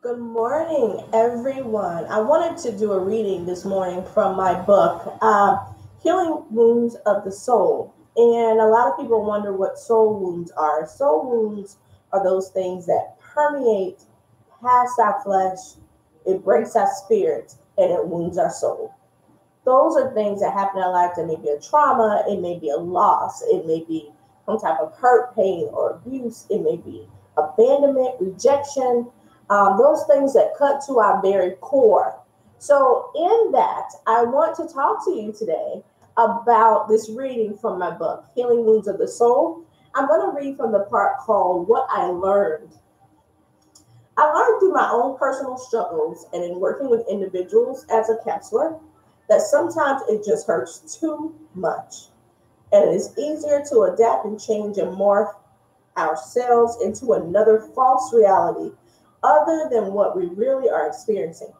Good morning, everyone. I wanted to do a reading this morning from my book, Healing Wounds of the Soul. And a lot of people wonder what soul wounds are. Soul wounds are those things that permeate past our flesh, it breaks our spirit, and it wounds our soul. Those are things that happen in our life. That may be a trauma, it may be a loss, it may be some type of hurt, pain, or abuse, it may be abandonment, rejection, those things that cut to our very core. So, in that, I want to talk to you today about this reading from my book, Healing Wounds of the Soul. I'm going to read from the part called What I Learned. I learned through my own personal struggles and in working with individuals as a counselor that sometimes it just hurts too much. And it is easier to adapt and change and morph ourselves into another false reality other than what we really are experiencing.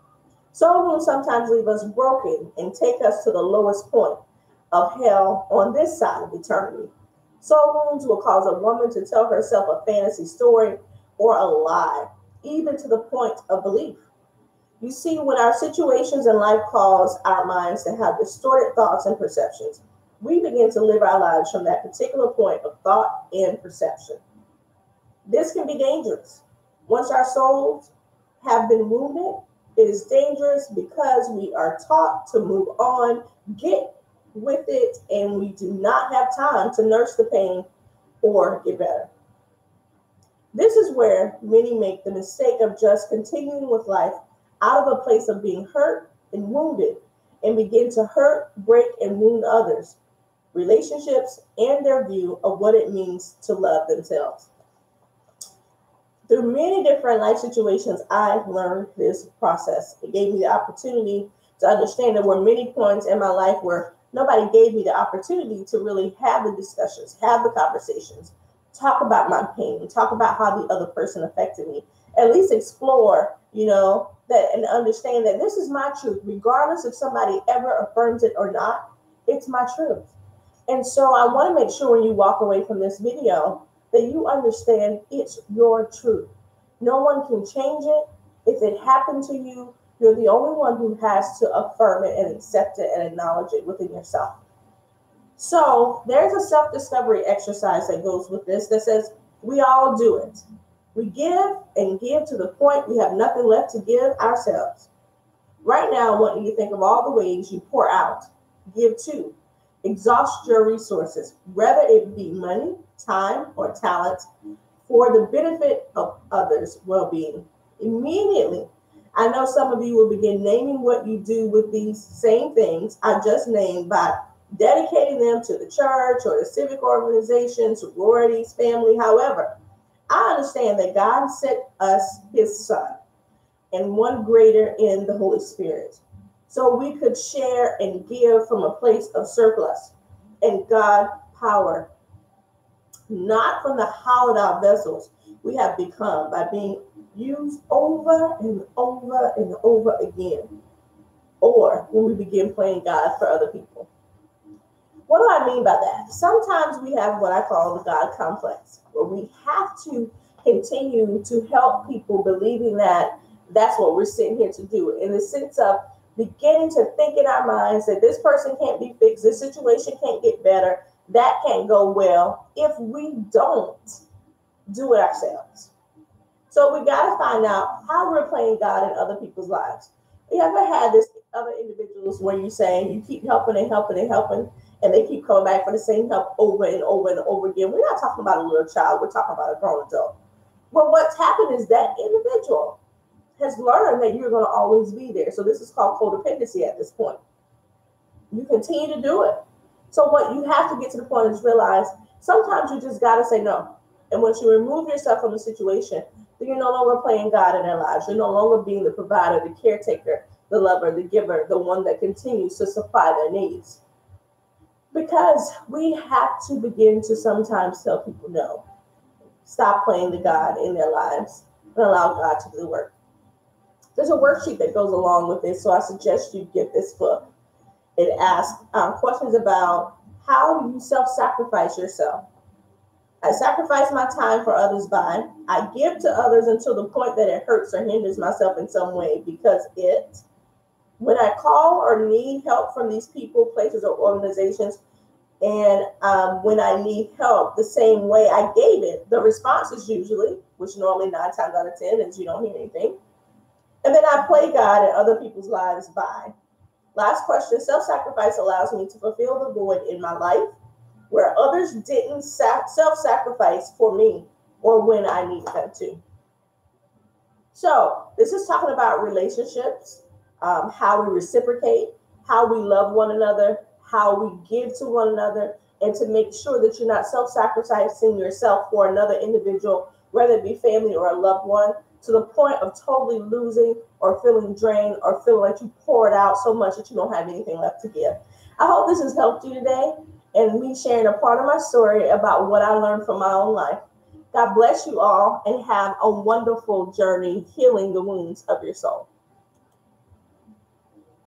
Soul wounds sometimes leave us broken and take us to the lowest point of hell on this side of eternity. Soul wounds will cause a woman to tell herself a fantasy story or a lie, even to the point of belief. You see, when our situations in life cause our minds to have distorted thoughts and perceptions, we begin to live our lives from that particular point of thought and perception. This can be dangerous. Once our souls have been wounded, it is dangerous because we are taught to move on, get with it, and we do not have time to nurse the pain or get better. This is where many make the mistake of just continuing with life out of a place of being hurt and wounded and begin to hurt, break, and wound others, relationships, and their view of what it means to love themselves. Through many different life situations, I learned this process. It gave me the opportunity to understand there were many points in my life where nobody gave me the opportunity to really have the discussions, have the conversations, talk about my pain, talk about how the other person affected me, at least explore, that and understand that this is my truth, regardless if somebody ever affirms it or not, it's my truth. And so I want to make sure when you walk away from this video that you understand it's your truth. No one can change it. If it happened to you, you're the only one who has to affirm it and accept it and acknowledge it within yourself. So there's a self-discovery exercise that goes with this that says we all do it. We give and give to the point we have nothing left to give ourselves. Right now, I want you to think of all the ways you pour out, give to, exhaust your resources, whether it be money, time, or talent, for the benefit of others' well-being. Immediately, I know some of you will begin naming what you do with these same things I just named by dedicating them to the church or the civic organization, sororities, family, however. I understand that God sent us his son and one greater in the Holy Spirit. So we could share and give from a place of surplus and God power, not from the hollowed out vessels we have become by being used over and over and over again, or when we begin playing God for other people. What do I mean by that? Sometimes we have what I call the God complex, where we have to continue to help people believing that that's what we're sitting here to do, in the sense of beginning to think in our minds that this person can't be fixed, this situation can't get better, that can't go well if we don't do it ourselves. So we got to find out how we're playing God in other people's lives. You ever had this other individuals where you say you keep helping and helping and helping, and they keep coming back for the same help over and over and over again? We're not talking about a little child, we're talking about a grown adult. Well, what's happened is that individual has learned that you're going to always be there. So this is called codependency at this point. You continue to do it. So what you have to get to the point is realize sometimes you just got to say no. And once you remove yourself from the situation, then you're no longer playing God in their lives. You're no longer being the provider, the caretaker, the lover, the giver, the one that continues to supply their needs. Because we have to begin to sometimes tell people no. Stop playing the God in their lives and allow God to do the work. There's a worksheet that goes along with this, so I suggest you get this book. It asks questions about how you self-sacrifice yourself. I sacrifice my time for others by. I give to others until the point that it hurts or hinders myself in some way because it. When I call or need help from these people, places, or organizations, and when I need help, the same way I gave it, the response is usually, which normally 9 times out of 10 is you don't hear anything. And then I play God in other people's lives by. Last question, self-sacrifice allows me to fulfill the void in my life where others didn't self-sacrifice for me or when I needed them to. So this is talking about relationships, how we reciprocate, how we love one another, how we give to one another, and to make sure that you're not self-sacrificing yourself for another individual, whether it be family or a loved one, to the point of totally losing or feeling drained or feeling like you poured out so much that you don't have anything left to give. I hope this has helped you today and me sharing a part of my story about what I learned from my own life. God bless you all and have a wonderful journey healing the wounds of your soul.